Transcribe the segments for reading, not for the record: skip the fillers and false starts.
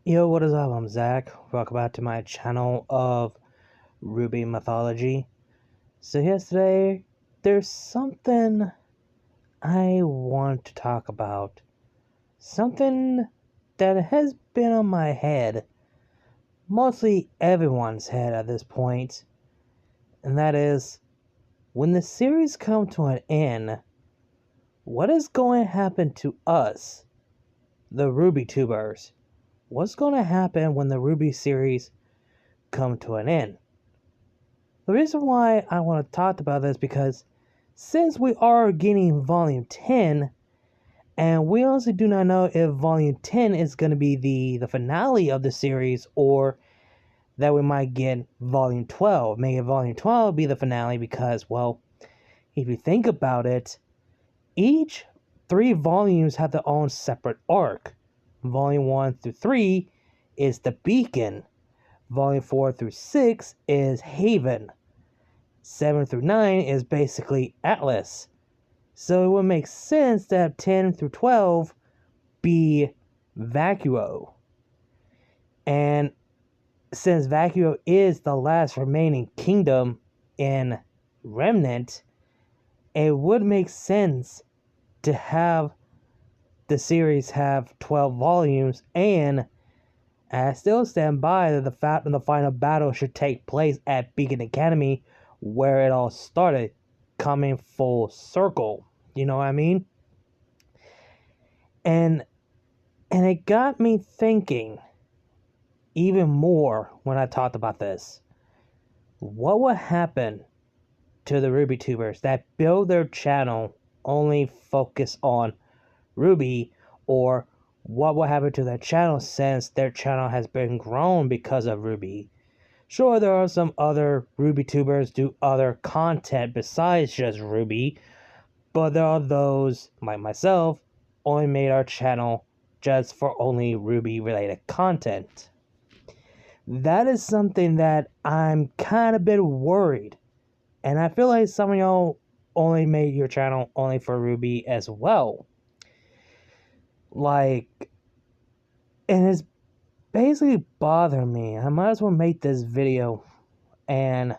Yo, what is up? I'm Zach. Welcome back to my channel of RWBY Mythology. So yesterday, there's something I want to talk about. Something that has been on my head, mostly everyone's head at this point, and that is, when the series comes to an end, what is going to happen to us, the RWBYTubers? What's going to happen when the RWBY series come to an end? The reason why I want to talk about this because since we are getting Volume 10, and we honestly do not know if Volume 10 is going to be the finale of the series, or that we might get Volume 12. Maybe Volume 12 be the finale because, well, if you think about it, each 3 volumes have their own separate arc. Volume 1 through 3 is the Beacon. Volume 4 through 6 is Haven. 7 through 9 is basically Atlas. So it would make sense to have 10 through 12 be Vacuo. And since Vacuo is the last remaining kingdom in Remnant, it would make sense to have the series have 12 volumes, and I still stand by that the fact that the final battle should take place at Beacon Academy, where it all started, coming full circle. You know what I mean? And it got me thinking even more when I talked about this. What would happen to the RWBYTubers that build their channel only focus on RWBY, or what will happen to their channel since their channel has been grown because of RWBY? Sure, there are some other RWBYTubers do other content besides just RWBY, but there are those, like myself, only made our channel just for only RWBY related content. That is something that I'm kind of a bit worried, and I feel like some of y'all only made your channel only for RWBY as well. And it's basically bothering me. I might as well make this video, and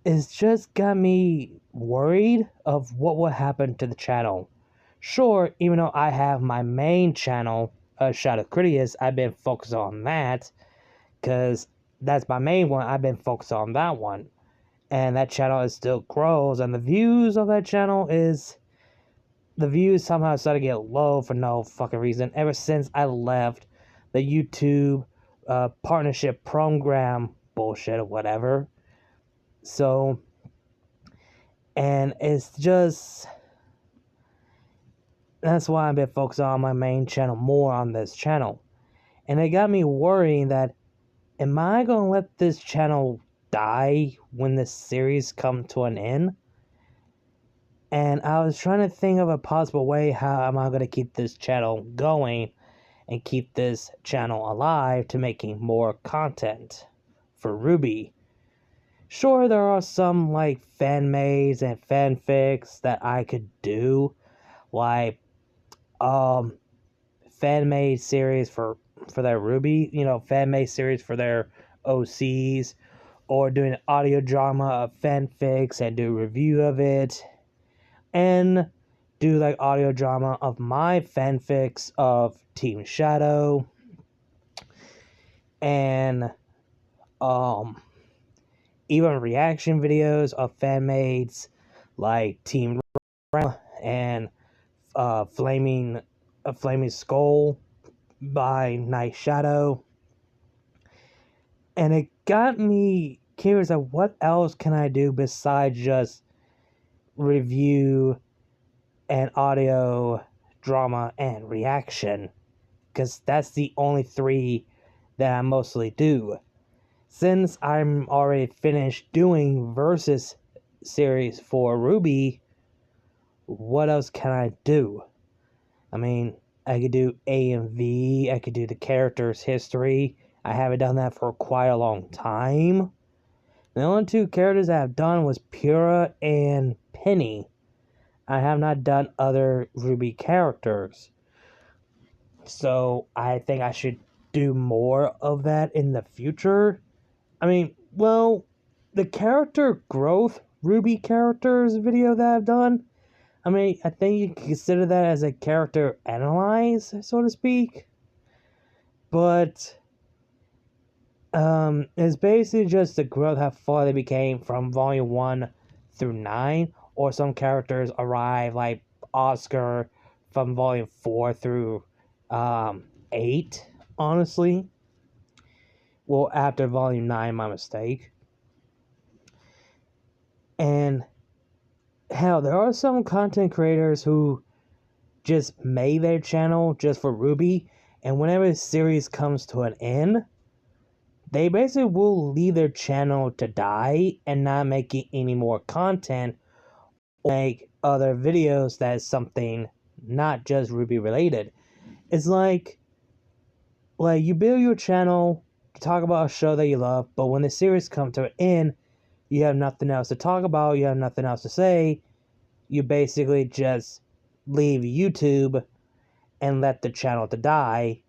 it's just got me worried of what will happen to the channel. Sure, even though I have my main channel, Shadow Critias, I've been focused on that, because that's my main one. I've been focused on that one, and that channel is still grows, and the views of that channel is... the views somehow started to get low for no fucking reason ever since I left the YouTube partnership program bullshit or whatever. So, and it's just... that's why I've been focused on my main channel more on this channel. And it got me worrying that, am I going to let this channel die when this series comes to an end? And I was trying to think of a possible way how am I going to keep this channel going and keep this channel alive to making more content for RWBY. Sure, there are some like fan-mades and fanfics that I could do, like fan-made series for their RWBY, fan-made series for their OCs, or doing an audio drama of fanfics and do a review of it. And do like audio drama of my fanfics of Team Shadow, and even reaction videos of fanmates like Team and Flaming Skull by Night Shadow. And it got me curious of what else can I do besides just review and audio drama and reaction, because that's the only 3 that I mostly do. Since I'm already finished doing Versus series for RWBY, what else can I do? I mean, I could do AMV, I could do the character's history. I haven't done that for quite a long time. The only 2 characters that I've done was Pura and Penny. I have not done other RWBY characters. So I think I should do more of that in the future. I mean, well, the character growth RWBY characters video that I've done, I mean, I think you can consider that as a character analyze, so to speak. But it's basically just the growth, how far they became from volume 1 through 9, or some characters arrive like Oscar from volume 4 through 8, honestly. Well, after volume 9, my mistake. And hell, there are some content creators who just made their channel just for RWBY, and whenever the series comes to an end, they basically will leave their channel to die and not making any more content or make other videos that is something not just RWBY related. It's like you build your channel to talk about a show that you love, but when the series comes to an end, you have nothing else to talk about, you have nothing else to say, you basically just leave YouTube and let the channel to die,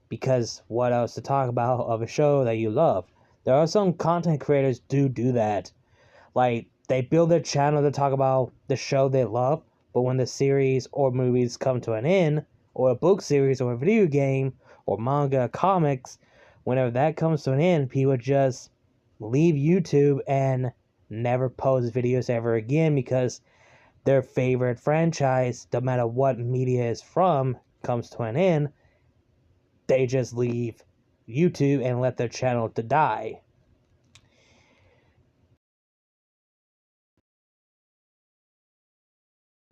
because what else to talk about of a show that you love? There are some content creators do that. Like, they build their channel to talk about the show they love, but when the series or movies come to an end, or a book series or a video game or manga, comics, whenever that comes to an end, people just leave YouTube and never post videos ever again, because their favorite franchise, no matter what media is from, comes to an end. They just leave YouTube and let their channel to die.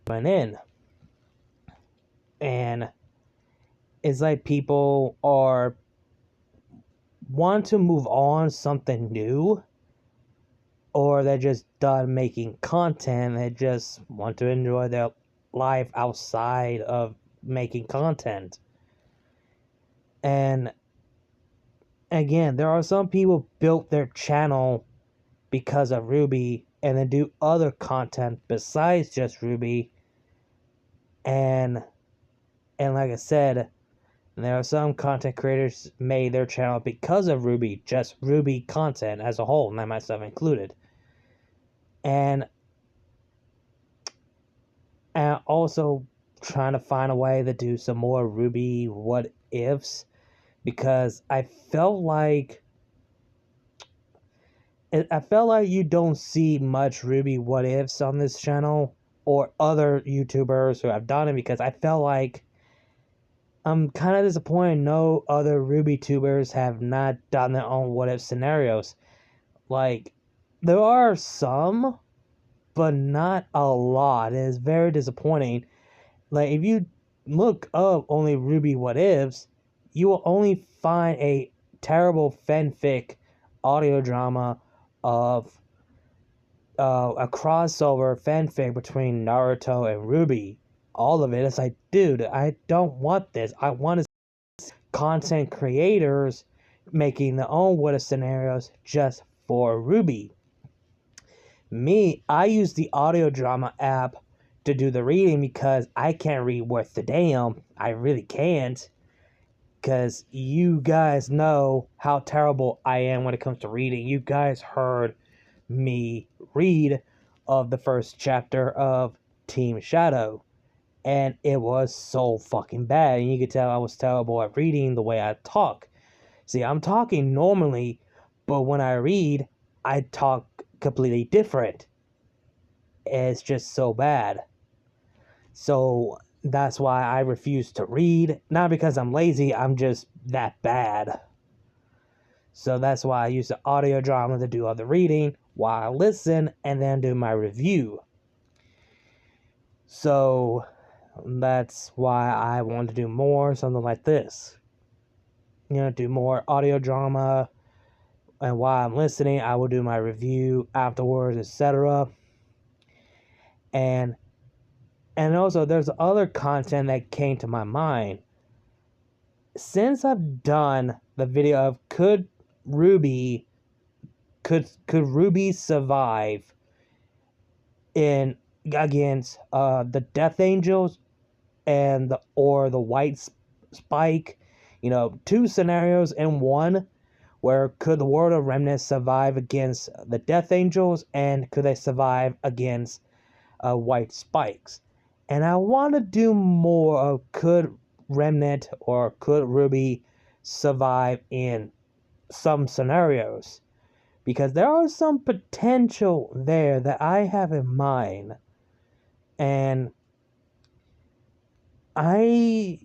In. And it's like people are want to move on something new, or they're just done making content. They just want to enjoy their life outside of making content. And again, there are some people built their channel because of RWBY and then do other content besides just RWBY. And like I said, there are some content creators made their channel because of RWBY, just RWBY content as a whole, and myself included. And also trying to find a way to do some more RWBY what ifs, because I felt like you don't see much RWBY what ifs on this channel or other YouTubers who have done it, because I felt like I'm kind of disappointed no other RWBYTubers have not done their own what if scenarios. Like, there are some, but not a lot. It is very disappointing. Like, if you look up only RWBY what ifs, you will only find a terrible fanfic audio drama of a crossover fanfic between Naruto and RWBY. All of it is like, dude, I don't want this. I want to see content creators making their own what if scenarios just for RWBY. Me, I use the audio drama app to do the reading because I can't read worth the damn. I really can't. Because you guys know how terrible I am when it comes to reading. You guys heard me read of the first chapter of Team Shadow, and it was so fucking bad, and you could tell I was terrible at reading the way I talk. See, I'm talking normally, but when I read, I talk completely different. It's just so bad. So that's why I refuse to read. Not because I'm lazy, I'm just that bad. So that's why I use the audio drama to do all the reading while I listen and then do my review. So that's why I want to do more something like this. You know, do more audio drama, and while I'm listening, I will do my review afterwards, etc. And also, there's other content that came to my mind. Since I've done the video of could RWBY survive against the Death Angels and the White Spike, two scenarios in one, where could the World of Remnants survive against the Death Angels, and could they survive against White Spikes? And I want to do more of could Remnant or could RWBY survive in some scenarios, because there are some potential there that I have in mind, and I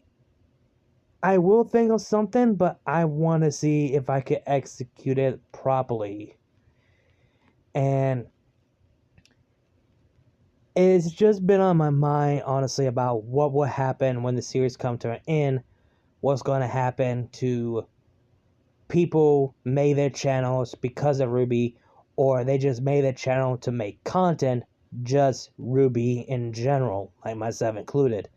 will think of something, but I want to see if I could execute it properly. And it's just been on my mind, honestly, about what will happen when the series comes to an end. What's going to happen to people made their channels because of RWBY, or they just made their channel to make content, just RWBY in general, like myself included.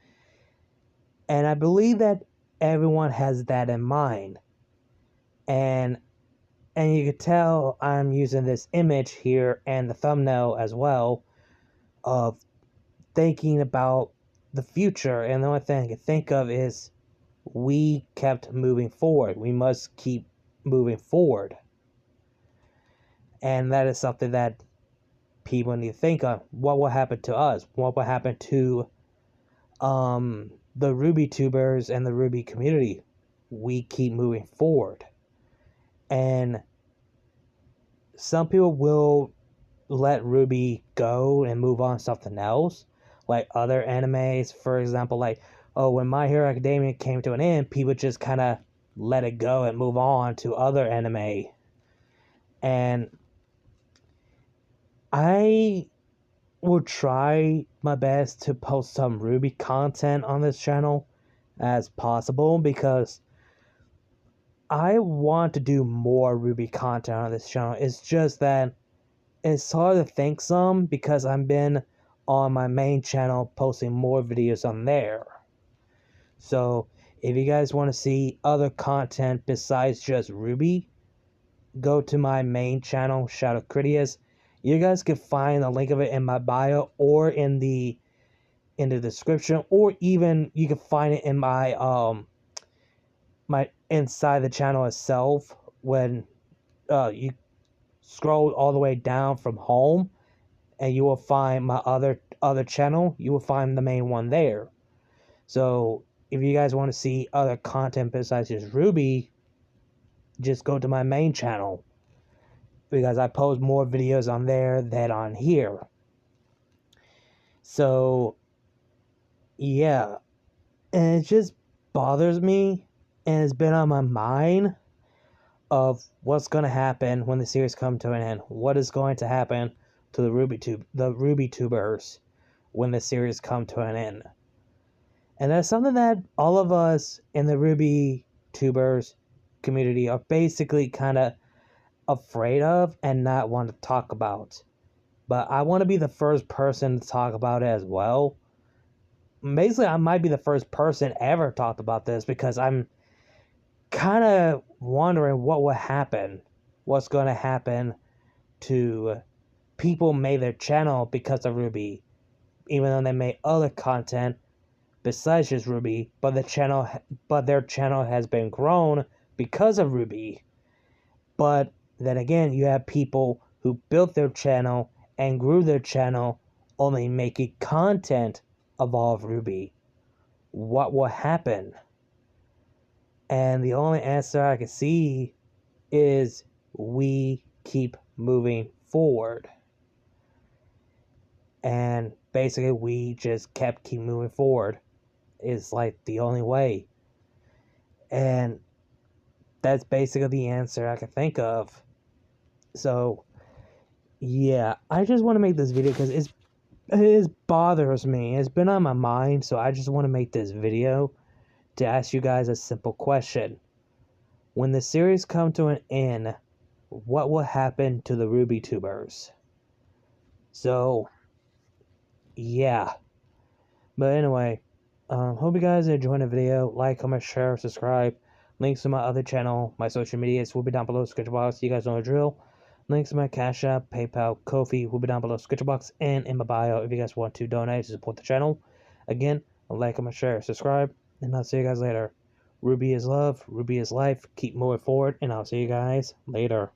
And I believe that everyone has that in mind. And you can tell I'm using this image here and the thumbnail as well of thinking about the future, and the only thing I can think of is we kept moving forward. We must keep moving forward. And that is something that people need to think of. What will happen to us? What will happen to the RWBYTubers and the RWBY community? We keep moving forward. And some people will let RWBY go and move on to something else, like other animes, for example, like, when My Hero Academia came to an end, people just kind of let it go and move on to other anime. And I will try my best to post some RWBY content on this channel as possible, because I want to do more RWBY content on this channel. It's just that it's hard to think some, because I've been on my main channel posting more videos on there. So if you guys want to see other content besides just RWBY, go to my main channel, shout out Critias. You guys can find a link of it in my bio or in the description, or even you can find it in my my inside the channel itself. When you scroll all the way down from home, and you will find my other channel. You will find the main one there. So if you guys want to see other content besides just RWBY, just go to my main channel, because I post more videos on there than on here. So yeah, and it just bothers me, and it's been on my mind of what's going to happen when the series comes to an end. What is going to happen to the RWBYTubers when the series comes to an end? And that's something that all of us in the RWBYTubers community are basically kind of afraid of and not want to talk about. But I want to be the first person to talk about it as well. Basically, I might be the first person ever talked about this, because I'm kind of wondering what will happen. What's going to happen to people made their channel because of RWBY, even though they made other content besides just RWBY, but their channel has been grown because of RWBY. But then again, you have people who built their channel and grew their channel only making content of all of RWBY. What will happen? And the only answer I can see is we keep moving forward. And basically, we just keep moving forward. It's like the only way. And that's basically the answer I can think of. So yeah, I just want to make this video because it bothers me. It's been on my mind, so I just want to make this video to ask you guys a simple question. When the series comes to an end, what will happen to the RWBYTubers? So yeah. But anyway, hope you guys enjoyed the video. Like, comment, share, subscribe. Links to my other channel, my social medias will be down below in the description box. You guys know the drill. Links to my Cash App, PayPal, Ko-fi will be down below in the description box and in my bio if you guys want to donate to support the channel. Again, like, comment, share, subscribe, and I'll see you guys later. RWBY is love, RWBY is life. Keep moving forward, and I'll see you guys later.